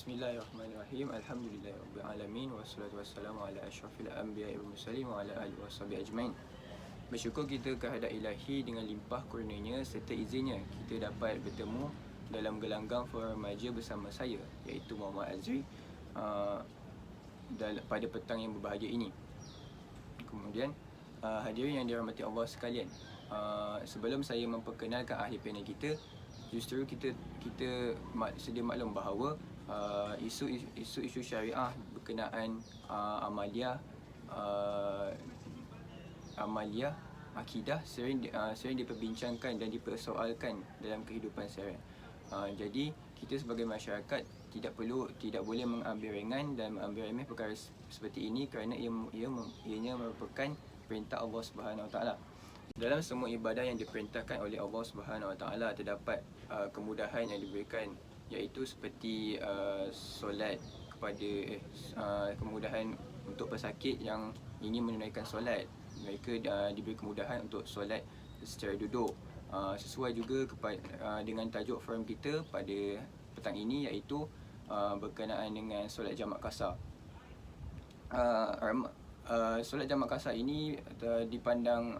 Bismillahirrahmanirrahim. Alhamdulillahirabbil alamin wassalatu wassalamu ala asyrafil anbiya'i wal mursalin wa ala alihi washabihi ajmain. Bersyukur kita kehadap Ilahi dengan limpah kurnianya serta izinnya kita dapat bertemu dalam gelanggang forum remaja bersama saya, iaitu Muhammad Azri, pada petang yang berbahagia ini. Kemudian hadirin yang dirahmati Allah sekalian, sebelum saya memperkenalkan ahli panel kita, justru kita sedia maklum bahawa isu-isu syariah berkenaan amalia akidah sering diperbincangkan dan dipersoalkan dalam kehidupan seharian. Jadi kita sebagai masyarakat tidak boleh mengambil ringan dan mengambil remeh perkara seperti ini, kerana ianya merupakan perintah Allah Subhanahu Wa Taala. Dalam semua ibadah yang diperintahkan oleh Allah Subhanahu Wa Taala terdapat kemudahan yang diberikan, iaitu seperti solat kepada kemudahan untuk pesakit yang ingin menunaikan solat. Mereka diberi kemudahan untuk solat secara duduk. Sesuai juga dengan tajuk forum kita pada petang ini, iaitu berkenaan dengan solat jamak qasar. Solat jamak qasar ini dipandang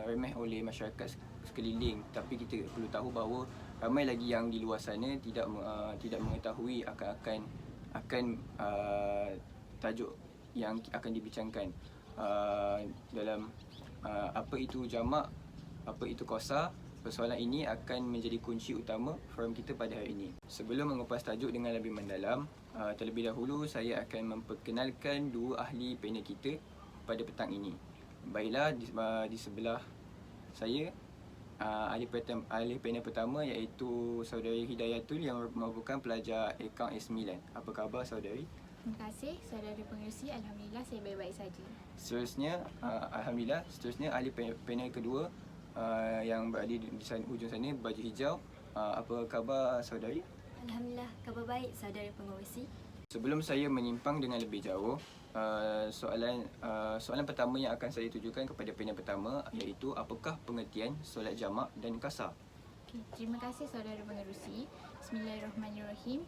remeh oleh masyarakat sekeliling, tapi kita perlu tahu bahawa ramai lagi yang di luar sana tidak mengetahui akan tajuk yang akan dibincangkan dalam apa itu jamak, apa itu qasar. Persoalan ini akan menjadi kunci utama forum kita pada hari ini. Sebelum mengupas tajuk dengan lebih mendalam, terlebih dahulu saya akan memperkenalkan dua ahli panel kita pada petang ini. Baiklah, di sebelah saya ahli panel pertama, iaitu saudari Hidayatul yang merupakan pelajar akaun S9. Apa khabar saudari? Terima kasih saudara pengerusi. Alhamdulillah saya baik-baik saja. Seterusnya, alhamdulillah, ahli panel kedua yang berada di ujung sana, baju hijau. Apa khabar saudari? Alhamdulillah, khabar baik saudara pengerusi. Sebelum saya menyimpang dengan lebih jauh, soalan pertama yang akan saya tujukan kepada panel pertama, iaitu apakah pengertian solat jamak dan qasar? Okay, terima kasih saudara pengerusi. Bismillahirrahmanirrahim.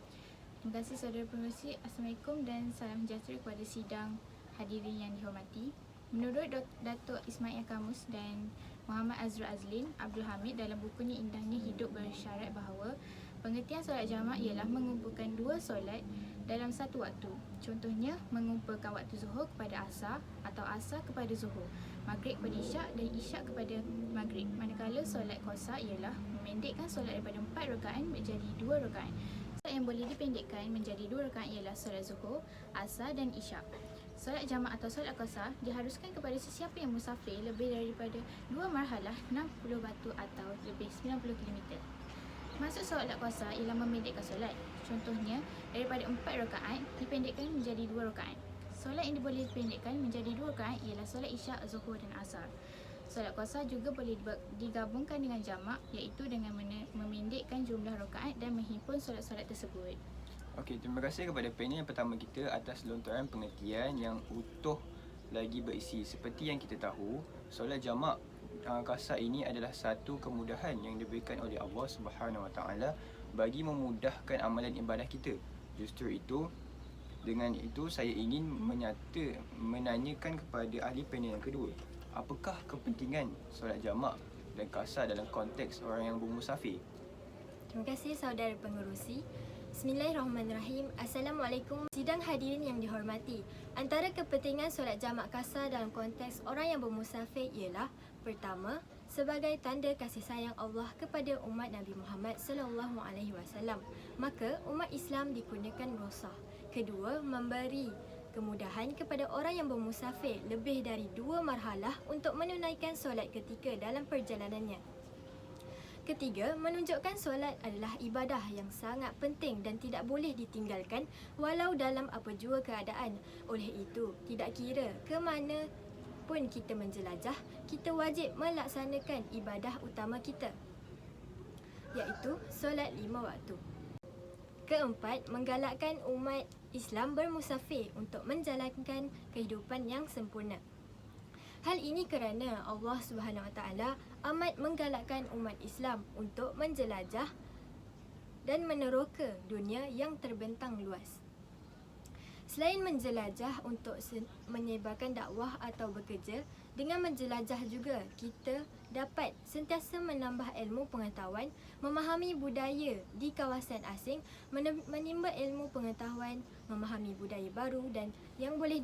Terima kasih saudara pengerusi. Assalamualaikum dan salam sejahtera kepada sidang hadirin yang dihormati. Menurut Datuk Ismail Kamus dan Muhammad Azrul Azlin Abdul Hamid dalam bukunya Indahnya Hidup bersyarat bahawa pengertian solat jamak ialah mengumpulkan dua solat dalam satu waktu. Contohnya, mengumpulkan waktu zuhur kepada asar atau asar kepada zuhur, maghrib kepada isyak dan isyak kepada maghrib. Manakala solat qasar ialah memendekkan solat daripada 4 rakaat menjadi 2 rakaat. Solat yang boleh dipendekkan menjadi 2 rakaat ialah solat zuhur, asar dan isyak. Solat jamak atau solat qasar diharuskan kepada sesiapa yang musafir lebih daripada 2 marhalah 60 batu atau lebih 90 km. Maksud solat qasar ialah memendekkan solat. Contohnya, daripada 4 rakaat dipendekkan menjadi 2 rakaat. Solat yang boleh dipendekkan menjadi 2 rakaat ialah solat isyak, zuhur dan asar. Solat qasar juga boleh digabungkan dengan jamak, iaitu dengan memendekkan jumlah rakaat dan menghimpun solat-solat tersebut. Okey, terima kasih kepada panel yang pertama kita atas lontaran pengertian yang utuh lagi berisi. Seperti yang kita tahu, solat jamak qasar ini adalah satu kemudahan yang diberikan oleh Allah Subhanahu Wa Taala bagi memudahkan amalan ibadah kita. Justru itu, dengan itu saya ingin menanyakan kepada ahli panel yang kedua, apakah kepentingan solat jamak dan qasar dalam konteks orang yang bermusafir? Terima kasih saudara pengerusi. Bismillahirrahmanirrahim. Assalamualaikum sidang hadirin yang dihormati. Antara kepentingan solat jamak qasar dalam konteks orang yang bermusafir ialah: pertama, sebagai tanda kasih sayang Allah kepada umat Nabi Muhammad sallallahu alaihi wasallam, maka umat Islam dikurniakan rukhsah. Kedua, memberi kemudahan kepada orang yang bermusafir lebih dari 2 marhalah untuk menunaikan solat ketika dalam perjalanannya. Ketiga, menunjukkan solat adalah ibadah yang sangat penting dan tidak boleh ditinggalkan walau dalam apa jua keadaan. Oleh itu, tidak kira ke mana pun kita menjelajah, kita wajib melaksanakan ibadah utama kita, iaitu solat 5 waktu. Keempat, menggalakkan umat Islam bermusafir untuk menjalankan kehidupan yang sempurna. Hal ini kerana Allah Subhanahu Wa Taala amat menggalakkan umat Islam untuk menjelajah dan meneroka dunia yang terbentang luas. Selain menjelajah untuk menyebarkan dakwah atau bekerja, dengan menjelajah juga kita dapat sentiasa menambah ilmu pengetahuan, memahami budaya di kawasan asing, menimba ilmu pengetahuan, memahami budaya baru dan yang boleh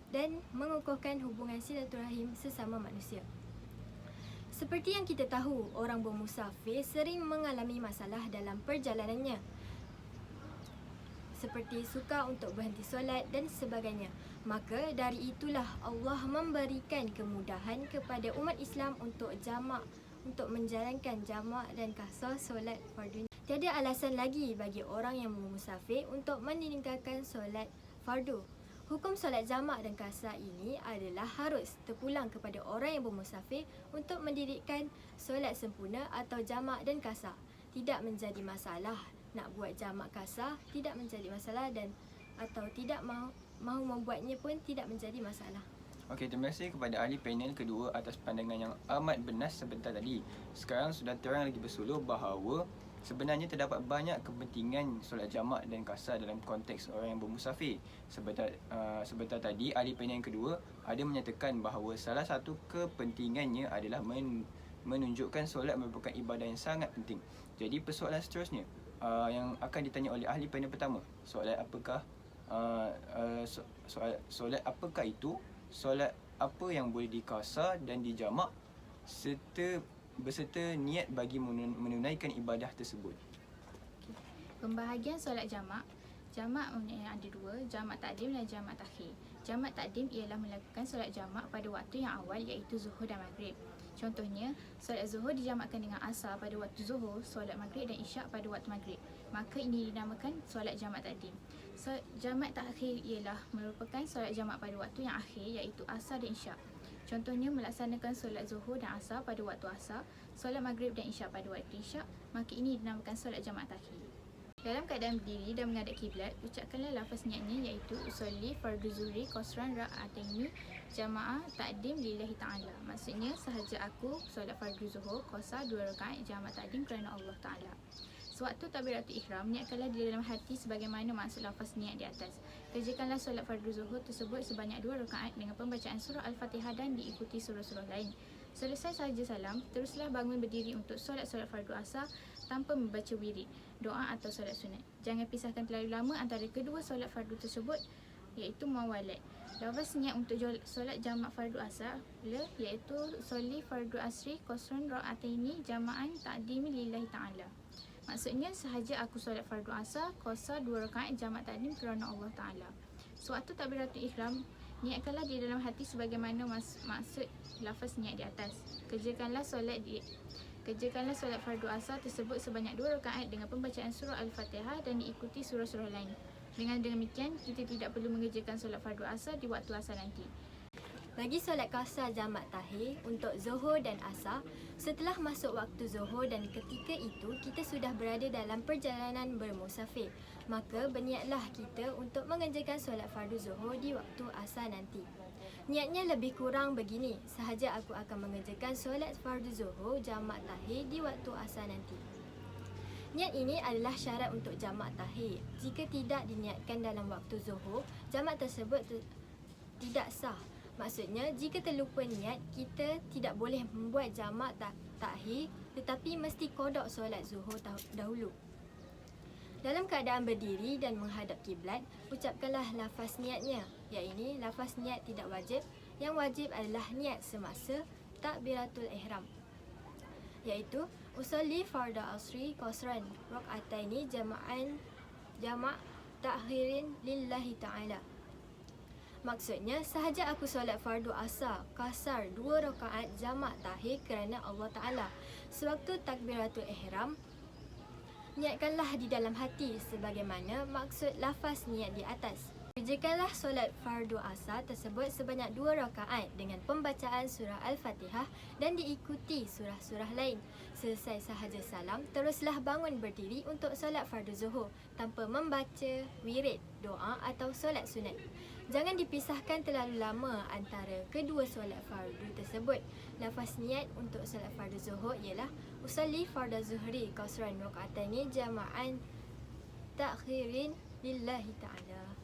dan mengukuhkan hubungan silaturahim sesama manusia. Seperti yang kita tahu, orang bermusafir sering mengalami masalah dalam perjalanannya, seperti sukar untuk berhenti solat dan sebagainya. Maka dari itulah Allah memberikan kemudahan kepada umat Islam untuk menjalankan jamak dan qasar solat fardu. Tiada alasan lagi bagi orang yang bermusafir untuk meninggalkan solat fardu. Hukum solat jamak dan qasar ini adalah harus terpulang kepada orang yang bermusafir untuk mendirikan solat sempurna atau jamak dan qasar. Tidak menjadi masalah nak buat jamak qasar, tidak menjadi masalah, dan atau tidak mahu membuatnya pun tidak menjadi masalah. Okey, terima kasih kepada ahli panel kedua atas pandangan yang amat benar sebentar tadi. Sekarang sudah terang lagi bersuluh bahawa sebenarnya terdapat banyak kepentingan solat jamak dan qasar dalam konteks orang yang bermusafir. Sebentar tadi ahli panel yang kedua ada menyatakan bahawa salah satu kepentingannya adalah menunjukkan solat merupakan ibadah yang sangat penting. Jadi persoalan seterusnya yang akan ditanya oleh ahli panel pertama, solat apakah itu? Solat apa yang boleh diqasar dan dijamak beserta niat bagi menunaikan ibadah tersebut. Pembahagian solat jamak. Jamak ada dua, jamak takdim dan jamak takhir. Jamak takdim ialah melakukan solat jamak pada waktu yang awal iaitu zuhur dan maghrib. Contohnya, solat zuhur dijamakkan dengan asar pada waktu zuhur, solat maghrib dan isyak pada waktu maghrib. Maka ini dinamakan solat jamak takdim. Jamak takhir ialah merupakan solat jamak pada waktu yang akhir iaitu asar dan isyak. Contohnya, melaksanakan solat zuhur dan asar pada waktu asar, solat maghrib dan isyak pada waktu isyak, maka ini dinamakan solat jamak takhir. Dalam keadaan berdiri dan menghadap kiblat, ucapkanlah lafaz niatnya iaitu usolli fardu zuhri qasran ra'ataini jamaah takdim lillahi ta'ala. Maksudnya, sahaja aku solat fardu zuhur qasar 2 rakaat jamak takdim kerana Allah Ta'ala. Sewaktu takbiratul ihram, niatkanlah di dalam hati sebagaimana maksud lafaz niat di atas. Kerjakanlah solat fardu zuhur tersebut sebanyak 2 rakaat dengan pembacaan surah Al-Fatihah dan diikuti surah-surah lain. Selesai sahaja salam, teruslah bangun berdiri untuk solat-solat fardu asar tanpa membaca wirid, doa atau solat sunat. Jangan pisahkan terlalu lama antara kedua solat fardu tersebut iaitu muawalat. Lafaz niat untuk solat jamak fardu asar iaitu solli fardu asri qasran ra'ataini jama'an ta'dimi lillahi ta'ala. Maksudnya, sahaja aku solat fardu asar qasar 2 rakaat jamak takdim kerana Allah Ta'ala. Sewaktu takbiratul ihram, niatkanlah di dalam hati sebagaimana maksud lafaz niat di atas. Kerjakanlah solat fardu asar tersebut sebanyak 2 rakaat dengan pembacaan surah Al-Fatihah dan diikuti surah-surah lain. Dengan demikian, kita tidak perlu mengerjakan solat fardu asar di waktu asar nanti. Bagi solat qasar jamak takhir untuk zuhur dan asar, setelah masuk waktu zuhur dan ketika itu kita sudah berada dalam perjalanan bermusafir, maka berniatlah kita untuk mengerjakan solat fardu zuhur di waktu asar nanti. Niatnya lebih kurang begini, sahaja aku akan mengerjakan solat fardu zuhur jamak takhir di waktu asar nanti. Niat ini adalah syarat untuk jamak takhir. Jika tidak diniatkan dalam waktu zuhur, jamak tersebut tidak sah. Maksudnya, jika terlupa niat, kita tidak boleh membuat jamak takhir tetapi mesti qada solat zuhur dahulu. Dalam keadaan berdiri dan menghadap kiblat, ucapkanlah lafaz niatnya, iaitu lafaz niat tidak wajib. Yang wajib adalah niat semasa takbiratul ihram, iaitu usolli farda asri qasran rakaataini jamak takhirin lillahi ta'ala. Maksudnya, sahaja aku solat fardu asar qasar 2 rakaat jamak takhir kerana Allah Ta'ala. Sewaktu takbiratul ihram, niatkanlah di dalam hati sebagaimana maksud lafaz niat di atas. Kerjakanlah solat fardu asar tersebut sebanyak 2 rakaat dengan pembacaan surah Al-Fatihah dan diikuti surah-surah lain. Selesai sahaja salam, teruslah bangun berdiri untuk solat fardu zuhur tanpa membaca wirid, doa atau solat sunat. Jangan dipisahkan terlalu lama antara kedua solat fardu tersebut. Lafaz niat untuk solat fardu zuhur ialah usalli fardu zuhri qasran raka'ataini jama'an ta'khirin lillahi ta'ala.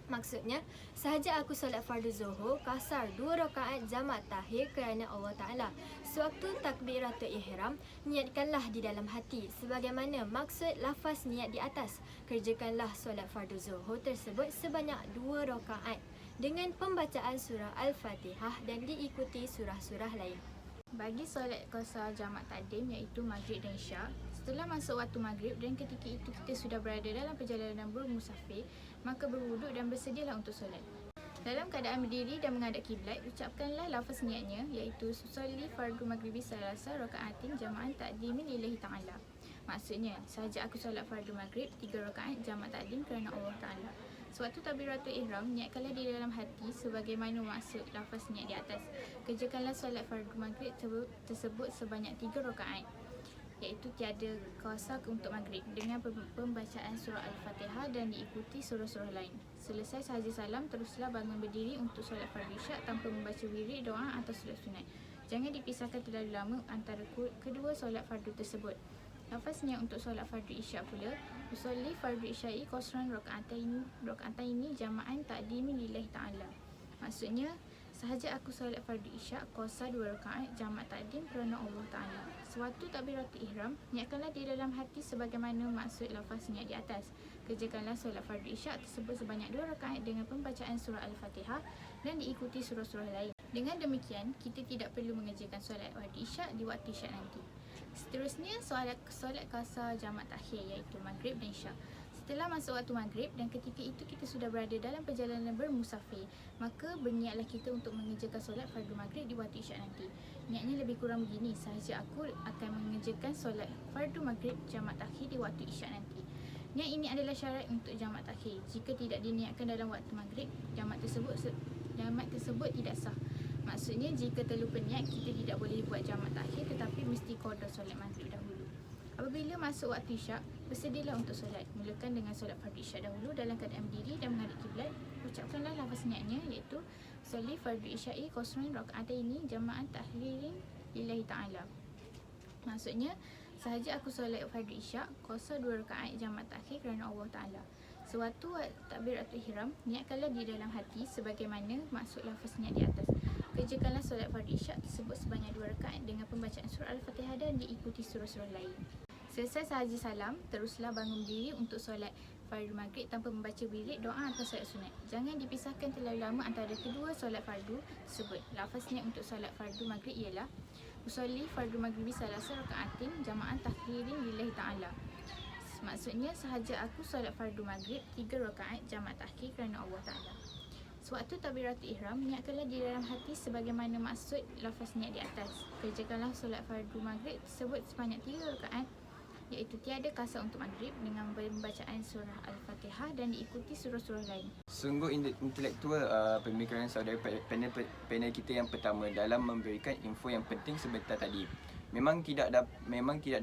Maksudnya, sahaja aku solat fardu zuhur kasar 2 rakaat jamak takhir kerana Allah Ta'ala. Sewaktu takbiratul ihram, niatkanlah di dalam hati sebagaimana maksud lafaz niat di atas. Kerjakanlah solat fardu zuhur tersebut sebanyak 2 rakaat dengan pembacaan surah Al-Fatihah dan diikuti surah-surah lain. Bagi solat qasar jamak takdim iaitu maghrib dan isyak, setelah masuk waktu maghrib dan ketika itu kita sudah berada dalam perjalanan bermusafir, maka berwuduk dan bersedialah untuk solat. Dalam keadaan berdiri dan menghadap kiblat, ucapkanlah lafaz niatnya iaitu usolli fardu maghribi salasa rakaatin jama'an takdimin lillahi ta'ala. Maksudnya, sahaja aku solat fardu maghrib 3 rakaat jamak takdim kerana Allah Ta'ala. Sewaktu takbiratul ihram, niatkanlah di dalam hati sebagaimana maksud lafaz niat di atas. Kerjakanlah solat fardu maghrib tersebut sebanyak 3 rakaat, iaitu tiada qasar untuk maghrib dengan pembacaan surah Al-Fatihah dan diikuti surah-surah lain. Selesai sahaja salam, teruslah bangun berdiri untuk solat fardu isyak tanpa membaca wirid, doa atau solat sunat. Jangan dipisahkan terlalu lama antara kedua solat fardu tersebut. Lafaz niat untuk solat fardu isyak pula, usolli fardu isya'i qasran raka'ataini jama'an takdimin lillahi ta'ala. Maksudnya, sahaja aku solat fardu isyak qasar 2 rakaat jamak takdim kerana Allah Ta'ala. Sewaktu takbiratul ihram, niatkanlah di dalam hati sebagaimana maksud lafaz niat di atas. Kerjakanlah solat fardu isyak tersebut sebanyak 2 rakaat dengan pembacaan surah Al-Fatihah dan diikuti surah-surah lain. Dengan demikian, kita tidak perlu mengerjakan solat fardu isyak di waktu isyak nanti. Seterusnya, solat qasar jamak takhir iaitu maghrib dan isyak. Setelah masuk waktu maghrib dan ketika itu kita sudah berada dalam perjalanan bermusafir, maka berniatlah kita untuk mengerjakan solat fardu maghrib di waktu isyak nanti. Niatnya lebih kurang begini, sahaja aku akan mengerjakan solat fardu maghrib jamak takhir di waktu isyak nanti. Niat ini adalah syarat untuk jamak takhir. Jika tidak diniatkan dalam waktu maghrib, jamak tersebut tidak sah. Maksudnya, jika terlupa niat, kita tidak boleh buat jamak takhir tetapi mesti qada solat maghrib dahulu. Apabila masuk waktu isyak, bersedialah untuk solat. Mulakan dengan solat fardu isyak dahulu dalam keadaan berdiri dan menghadap kiblat. Ucapkanlah lafaz niatnya iaitu usolli fardu isya'i qasran raka'ataini jama'an tahlirin lillahi ta'ala. Maksudnya, sahaja aku solat fardu isyak qasar 2 rakaat jamak takhir kerana Allah Ta'ala. Sewaktu takbiratul ihram, niatkanlah di dalam hati sebagaimana maksud lafaz niat di atas. Kerjakanlah solat fardu isyak tersebut sebanyak 2 rakaat dengan pembacaan surah Al-Fatihah dan diikuti surah-surah lain. Selesai sahaja salam, teruslah bangun berdiri untuk solat fardu maghrib tanpa membaca wirid, doa atau solat sunat. Jangan dipisahkan terlalu lama antara kedua solat fardu tersebut. Lafaz niat untuk solat fardu maghrib ialah usolli fardu maghribi salasa rakaatin jama'an takhririn lillahi ta'ala. Maksudnya, sahaja aku solat fardu maghrib 3 rakaat jamak takhir kerana Allah Ta'ala. Sewaktu takbiratul ihram, niatkanlah di dalam hati sebagaimana maksud lafaz niat di atas. Kerjakanlah solat fardu maghrib tersebut sebanyak 3 rakaat, iaitu tiada qasar untuk maghrib dengan pembacaan surah Al-Fatihah dan diikuti surah-surah lain. Sungguh intelektual pemikiran saudara panel kita yang pertama dalam memberikan info yang penting sebentar tadi. Memang tidak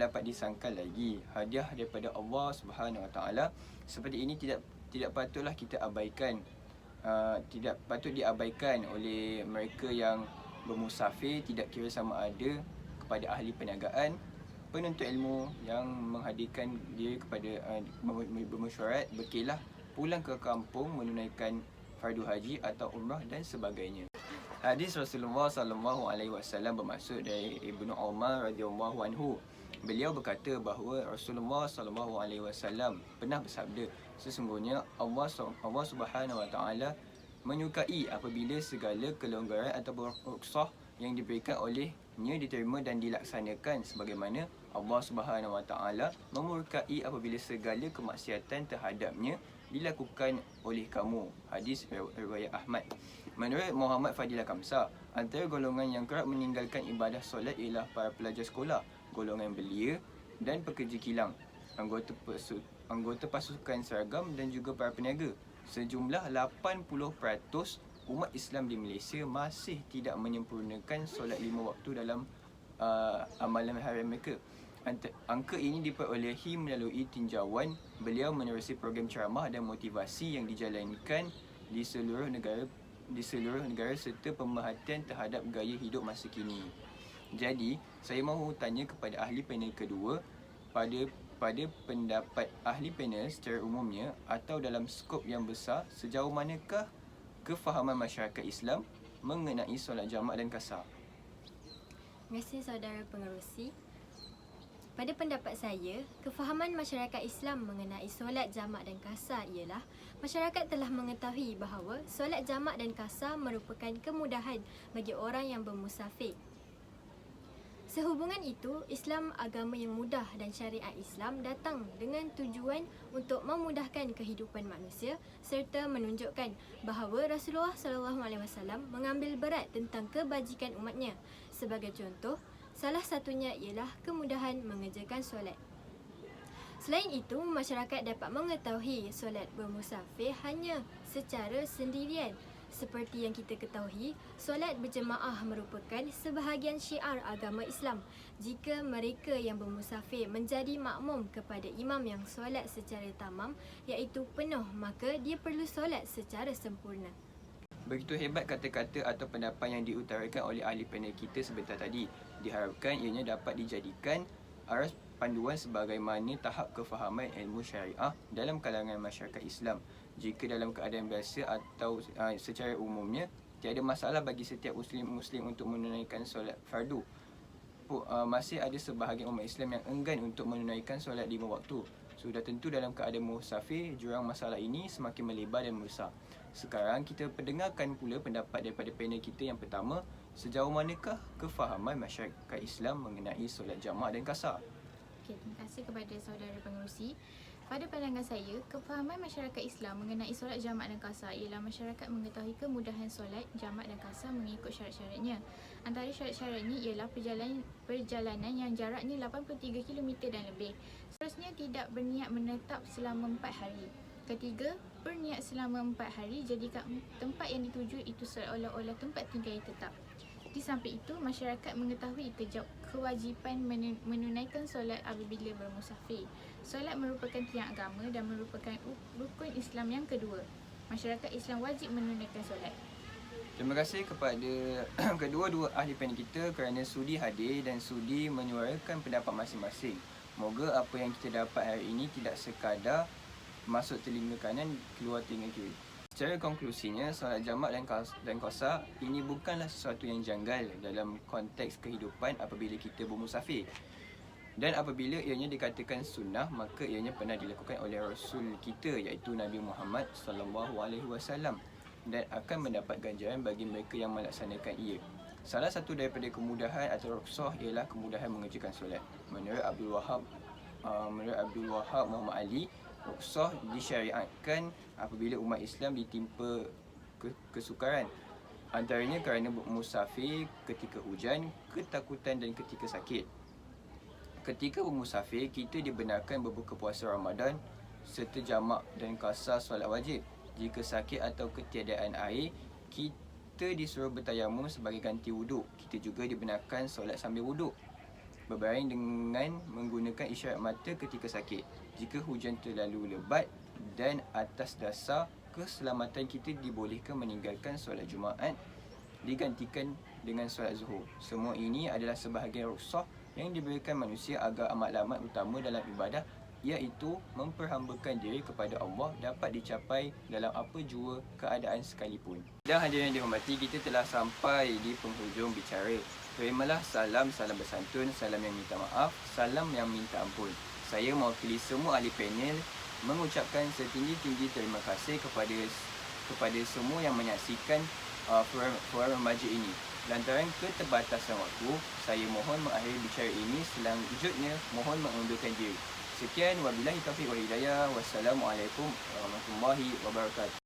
dapat disangkal lagi hadiah daripada Allah Subhanahu Wa Taala seperti ini tidak patutlah kita abaikan. Tidak patut diabaikan oleh mereka yang bermusafir, tidak kira sama ada kepada ahli perniagaan, penuntut ilmu yang menghadirkan diri kepada bermesyuarat, berkelah pulang ke kampung menunaikan fardu haji atau umrah dan sebagainya. Hadis Rasulullah SAW bermaksud dari Ibnu Umar radhiyallahu anhu. Beliau berkata bahawa Rasulullah SAW pernah bersabda, sesungguhnya Allah Subhanahu Wa Taala menyukai apabila segala kelonggaran atau rukhsah yang diberikan olehnya diterima dan dilaksanakan, sebagaimana Allah Subhanahu Wa Taala memurkai apabila segala kemaksiatan terhadapnya dilakukan oleh kamu. Hadis riwayat Ahmad. Menurut Muhammad Fadilah Kamsa, antara golongan yang kerap meninggalkan ibadah solat ialah para pelajar sekolah, golongan belia dan pekerja kilang, anggota pasukan seragam dan juga para peniaga. Sejumlah 80% umat Islam di Malaysia masih tidak menyempurnakan solat 5 waktu dalam amalan harian mereka. Angka ini diperolehi melalui tinjauan beliau menerusi program ceramah dan motivasi yang dijalankan di seluruh negara serta pemerhatian terhadap gaya hidup masa kini. Jadi, saya mahu tanya kepada ahli panel kedua, pada pendapat ahli panel secara umumnya atau dalam skop yang besar, sejauh manakah kefahaman masyarakat Islam mengenai solat jamak dan qasar? Terima kasih saudara pengerusi. Pada pendapat saya, kefahaman masyarakat Islam mengenai solat jamak dan qasar ialah masyarakat telah mengetahui bahawa solat jamak dan qasar merupakan kemudahan bagi orang yang bermusafir. Sehubungan itu, Islam agama yang mudah dan syariat Islam datang dengan tujuan untuk memudahkan kehidupan manusia serta menunjukkan bahawa Rasulullah SAW mengambil berat tentang kebajikan umatnya. Sebagai contoh, salah satunya ialah kemudahan mengerjakan solat. Selain itu, masyarakat dapat mengetahui solat bermusafir hanya secara sendirian. Seperti yang kita ketahui, solat berjemaah merupakan sebahagian syiar agama Islam. Jika mereka yang bermusafir menjadi makmum kepada imam yang solat secara tamam, iaitu penuh, maka dia perlu solat secara sempurna. Begitu hebat kata-kata atau pendapat yang diutarakan oleh ahli panel kita sebentar tadi. Diharapkan ianya dapat dijadikan aras panduan sebagaimana tahap kefahaman ilmu syariah dalam kalangan masyarakat Islam. Jika dalam keadaan biasa atau secara umumnya, tiada masalah bagi setiap Muslim untuk menunaikan solat fardu. Masih ada sebahagian umat Islam yang enggan untuk menunaikan solat 5 waktu. Sudah tentu dalam keadaan musafir, jurang masalah ini semakin melebar dan membesar. Sekarang kita pendengarkan pula pendapat daripada panel kita yang pertama, sejauh manakah kefahaman masyarakat Islam mengenai solat jamak dan qasar? Okey, terima kasih kepada saudara pengerusi. Pada pandangan saya, kefahaman masyarakat Islam mengenai solat jamak dan qasar ialah masyarakat mengetahui kemudahan solat jamak dan qasar mengikut syarat-syaratnya. Antara syarat-syaratnya ialah perjalanan yang jaraknya 83 km dan lebih. Seterusnya, tidak berniat menetap selama 4 hari. Ketiga, berniat selama 4 hari, jadikan tempat yang dituju itu seolah-olah tempat tinggal yang tetap. Di samping itu, masyarakat mengetahui kewajipan menunaikan solat apabila bermusafir. Solat merupakan tiang agama dan merupakan rukun Islam yang kedua. Masyarakat Islam wajib menunaikan solat. Terima kasih kepada kedua-dua ahli panel kita kerana sudi hadir dan sudi menyuarakan pendapat masing-masing. Moga apa yang kita dapat hari ini tidak sekadar masuk telinga kanan, keluar telinga kiri. Secara konklusinya, solat jamak dan qasar ini bukanlah sesuatu yang janggal dalam konteks kehidupan apabila kita bermusafir. Dan apabila ianya dikatakan sunnah, maka ianya pernah dilakukan oleh Rasul kita iaitu Nabi Muhammad SAW dan akan mendapat ganjaran bagi mereka yang melaksanakan ia. Salah satu daripada kemudahan atau rukhsah ialah kemudahan mengerjakan solat. Menurut Abdul Wahab Muhammad Ali, rukhsah disyariatkan apabila umat Islam ditimpa kesukaran. Antaranya kerana musafir, ketika hujan, ketakutan dan ketika sakit. Ketika bermusafir, kita dibenarkan berbuka puasa Ramadan serta jamak dan qasar solat wajib. Jika sakit atau ketiadaan air, kita disuruh bertayamum sebagai ganti wuduk. Kita juga dibenarkan solat sambil wuduk, berbaring dengan menggunakan isyarat mata ketika sakit. Jika hujan terlalu lebat dan atas dasar keselamatan, kita dibolehkan meninggalkan solat Jumaat digantikan dengan solat Zuhur. Semua ini adalah sebahagian rukhsah yang diberikan manusia agar amat-amat utama dalam ibadah, iaitu memperhambakan diri kepada Allah, dapat dicapai dalam apa jua keadaan sekalipun. Dan hadirin yang dihormati, kita telah sampai di penghujung bicara. Terimalah salam bersantun, salam yang minta maaf, salam yang minta ampun. Saya mewakili semua ahli panel mengucapkan setinggi-tinggi terima kasih kepada semua yang menyaksikan forum remaja ini. Lantaran keterbatasan waktu, saya mohon mengakhiri bicara ini. Selanjutnya, mohon mengundurkan diri. Sekian, wabillahi taufiq wal hidayah. Wassalamualaikum warahmatullahi wabarakatuh.